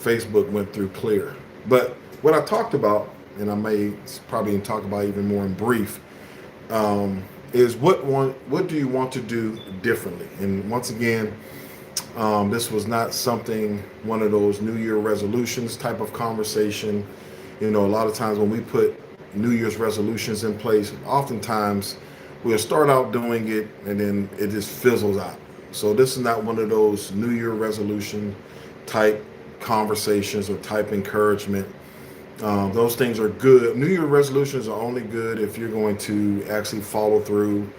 Facebook went through clear. But what I talked about, and I may probably talk about even more in brief, is what do you want to do differently? And once again, this was not something, one of those New Year resolutions type of conversation. You know, a lot of times when we put New Year's resolutions in place, oftentimes we'll start out doing it and then it just fizzles out. So this is not one of those New Year resolution type conversations or type encouragement. Those things are good. New Year resolutions are only good if you're going to actually follow through,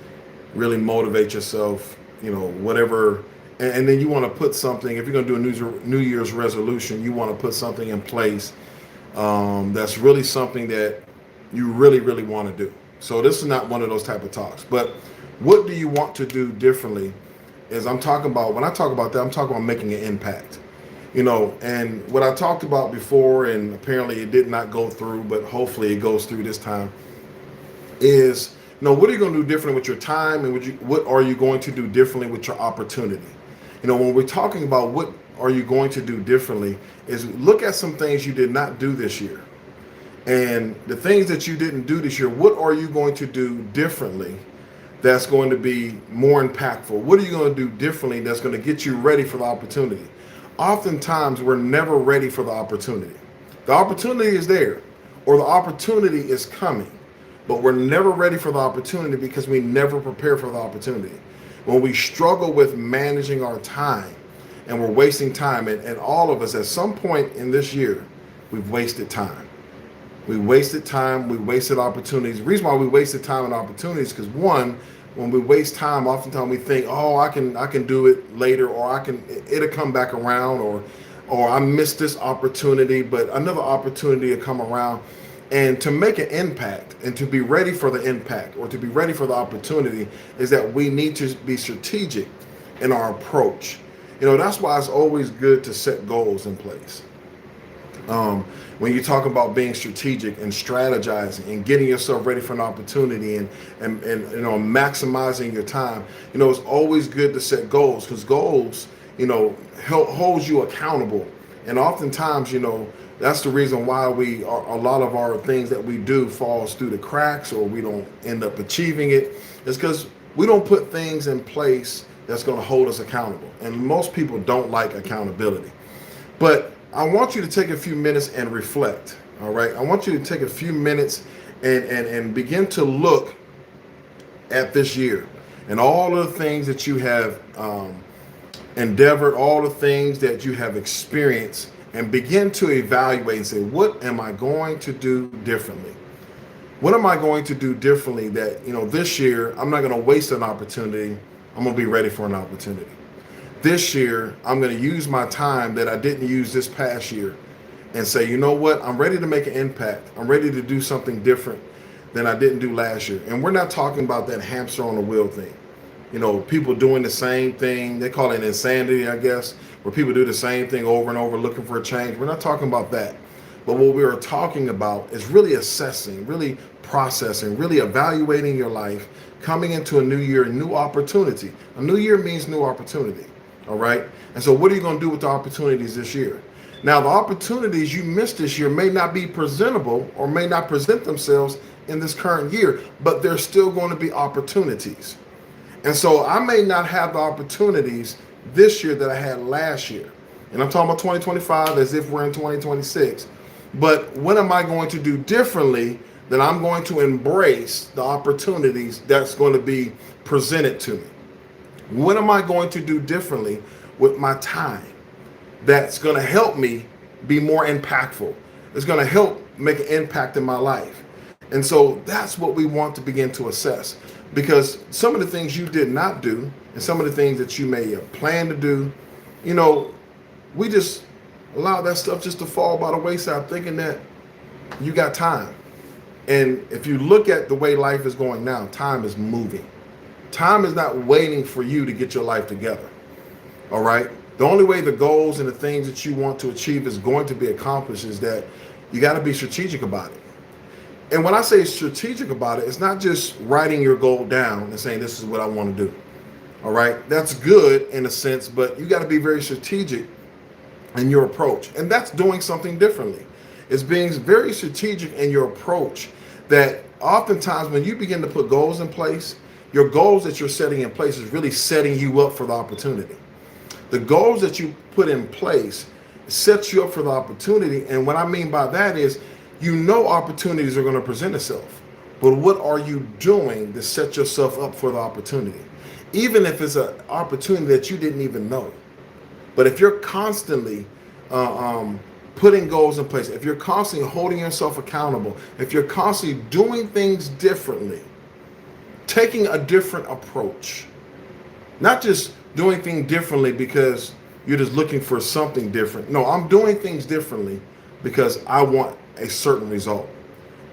really motivate yourself, you know, whatever. And then you want to put something, if you're going to do a New Year's resolution, you want to put something in place that's really something that you really, really want to do. So this is not one of those type of talks. But what do you want to do differently is I'm talking about, when I talk about that, I'm talking about making an impact. You know, and what I talked about before, and apparently it did not go through, but hopefully it goes through this time, is, you know, what are you going to do differently with your time, and what are you going to do differently with your opportunity? You know, when we're talking about what are you going to do differently, is look at some things you did not do this year. And the things that you didn't do this year, what are you going to do differently that's going to be more impactful? What are you going to do differently that's going to get you ready for the opportunity? Oftentimes, we're never ready for the opportunity. The opportunity is there, or the opportunity is coming, but we're never ready for the opportunity because we never prepare for the opportunity. When we struggle with managing our time and we're wasting time, and all of us at some point in this year, we've wasted time. We wasted time, we wasted opportunities. The reason why we wasted time and opportunities is because, one, when we waste time, oftentimes we think, oh, I can do it later, or it'll come back around, or I missed this opportunity, but another opportunity will come around. And to make an impact and to be ready for the impact or to be ready for the opportunity is that we need to be strategic in our approach. You know, that's why it's always good to set goals in place. When you talk about being strategic and strategizing and getting yourself ready for an opportunity and you know, maximizing your time, you know, it's always good to set goals, because goals, you know, holds you accountable. And oftentimes, you know, that's the reason why a lot of our things that we do falls through the cracks, or we don't end up achieving it, is because we don't put things in place that's going to hold us accountable. And most people don't like accountability. But I want you to take a few minutes and reflect. All right. I want you to take a few minutes and begin to look at this year and all of the things that you have endeavored, all the things that you have experienced, and begin to evaluate and say, what am I going to do differently? What am I going to do differently that, you know, this year I'm not going to waste an opportunity. I'm going to be ready for an opportunity. This year, I'm going to use my time that I didn't use this past year and say, you know what? I'm ready to make an impact. I'm ready to do something different than I didn't do last year. And we're not talking about that hamster on the wheel thing. You know, people doing the same thing. They call it insanity, I guess, where people do the same thing over and over looking for a change. We're not talking about that. But what we are talking about is really assessing, really processing, really evaluating your life, coming into a new year, a new opportunity. A new year means new opportunity. All right. And so what are you going to do with the opportunities this year? Now, the opportunities you missed this year may not be presentable or may not present themselves in this current year, but there's still going to be opportunities. And so I may not have the opportunities this year that I had last year. And I'm talking about 2025 as if we're in 2026. But what am I going to do differently that I'm going to embrace the opportunities that's going to be presented to me? What am I going to do differently with my time that's going to help me be more impactful? It's going to help make an impact in my life. And so that's what we want to begin to assess, because some of the things you did not do and some of the things that you may have planned to do, you know, we just allow that stuff just to fall by the wayside thinking that you got time. And if you look at the way life is going now, time is moving. Time is not waiting for you to get your life together. All right. The only way the goals and the things that you want to achieve is going to be accomplished is that you got to be strategic about it. And when I say strategic about it, it's not just writing your goal down and saying, this is what I want to do. All right. That's good in a sense, but you got to be very strategic in your approach. And that's doing something differently. It's being very strategic in your approach, that oftentimes when you begin to put goals in place, your goals that you're setting in place is really setting you up for the opportunity. The goals that you put in place sets you up for the opportunity. And what I mean by that is, you know, opportunities are going to present itself, but what are you doing to set yourself up for the opportunity? Even if it's an opportunity that you didn't even know. But if you're constantly putting goals in place, if you're constantly holding yourself accountable, if you're constantly doing things differently, taking a different approach, not just doing things differently because you're just looking for something different. No, I'm doing things differently because I want a certain result.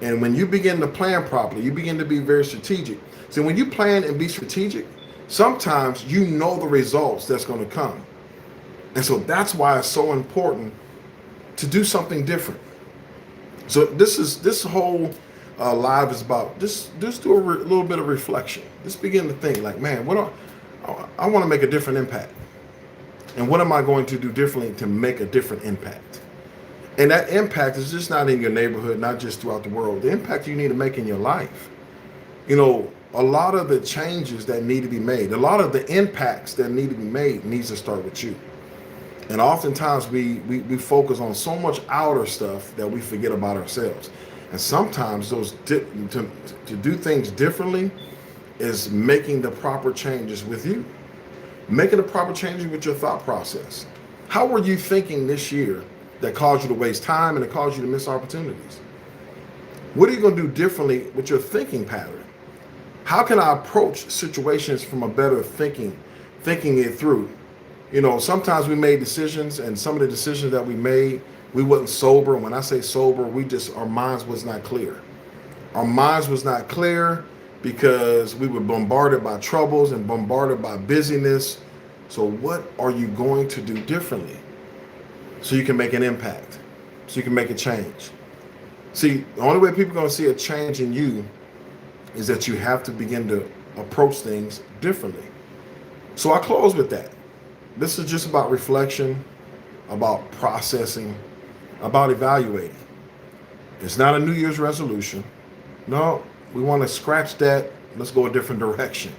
And when you begin to plan properly, you begin to be very strategic. So when you plan and be strategic, sometimes you know the results that's going to come. And so that's why it's so important to do something different. So this whole live is about just do a little bit of reflection. Just begin to think like, man, I want to make a different impact. And what am I going to do differently to make a different impact? And that impact is just not in your neighborhood, not just throughout the world. The impact you need to make in your life. You know, a lot of the changes that need to be made, a lot of the impacts that need to be made needs to start with you. And oftentimes we focus on so much outer stuff that we forget about ourselves. And sometimes to do things differently is making the proper changes with you. Making the proper changes with your thought process. How were you thinking this year that caused you to waste time and it caused you to miss opportunities? What are you going to do differently with your thinking pattern? How can I approach situations from a better thinking it through? You know, sometimes we made decisions, and some of the decisions that we made, we wasn't sober. And when I say sober, our minds was not clear. Our minds was not clear because we were bombarded by troubles and bombarded by busyness. So what are you going to do differently so you can make an impact, so you can make a change? See, the only way people are going to see a change in you is that you have to begin to approach things differently. So I close with that. This is just about reflection, about processing, about evaluating. It's not a New Year's resolution. No, we want to scratch that. Let's go a different direction.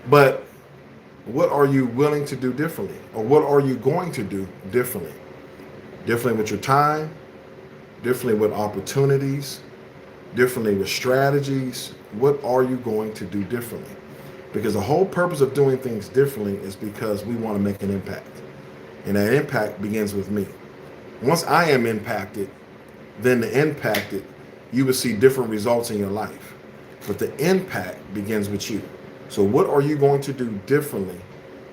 But what are you willing to do differently? Or what are you going to do differently? Differently with your time, differently with opportunities, differently with strategies. What are you going to do differently? Because the whole purpose of doing things differently is because we want to make an impact. And that impact begins with me. Once I am impacted, then you will see different results in your life. But the impact begins with you. So what are you going to do differently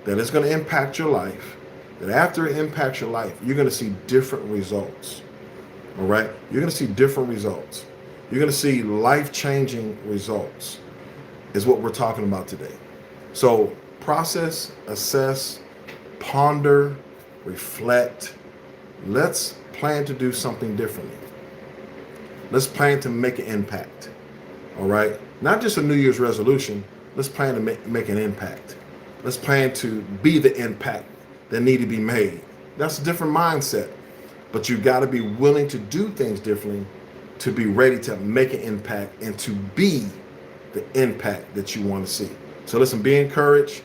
that is going to impact your life? That after it impacts your life, you're going to see different results. All right? You're going to see different results. You're going to see life-changing results is what we're talking about today. So process, assess, ponder, reflect. Let's plan to do something differently. Let's plan to make an impact. All right? Not just a New Year's resolution. Let's plan to make an impact. Let's plan to be the impact that need to be made. That's a different mindset. But you got to be willing to do things differently to be ready to make an impact and to be the impact that you want to see. So listen, be encouraged.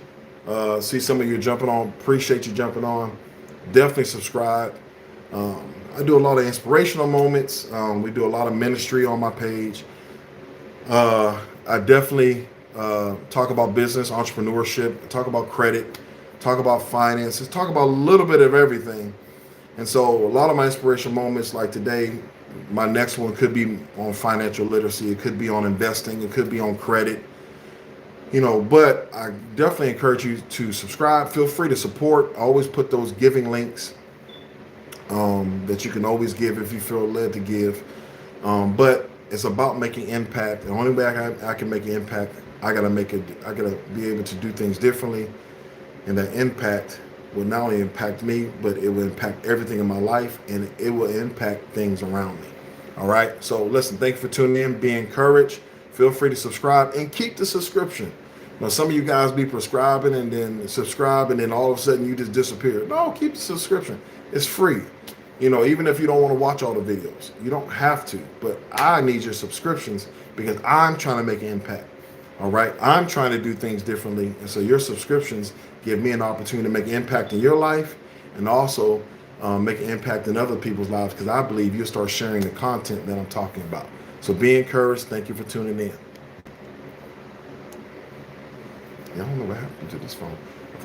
See some of you jumping on. Appreciate you jumping on. Definitely subscribe. I do a lot of inspirational moments. We do a lot of ministry on my page. I definitely talk about business, entrepreneurship, talk about credit, talk about finances, talk about a little bit of everything. And so a lot of my inspirational moments like today, my next one could be on financial literacy. It could be on investing. It could be on credit. You know, but I definitely encourage you to subscribe. Feel free to support. I always put those giving links that you can always give if you feel led to give. But it's about making impact. The only way I can make an impact, I gotta be able to do things differently. And that impact will not only impact me, but it will impact everything in my life, and it will impact things around me. All right. So listen, thank you for tuning in. Be encouraged. Feel free to subscribe and keep the subscription. Now, some of you guys be prescribing and then subscribe, and then all of a sudden you just disappear. No, keep the subscription. It's free. You know, even if you don't want to watch all the videos, you don't have to. But I need your subscriptions because I'm trying to make an impact. All right. I'm trying to do things differently. And so your subscriptions give me an opportunity to make an impact in your life and also make an impact in other people's lives, because I believe you'll start sharing the content that I'm talking about. So be encouraged. Thank you for tuning in. Yeah, I don't know what happened to this phone.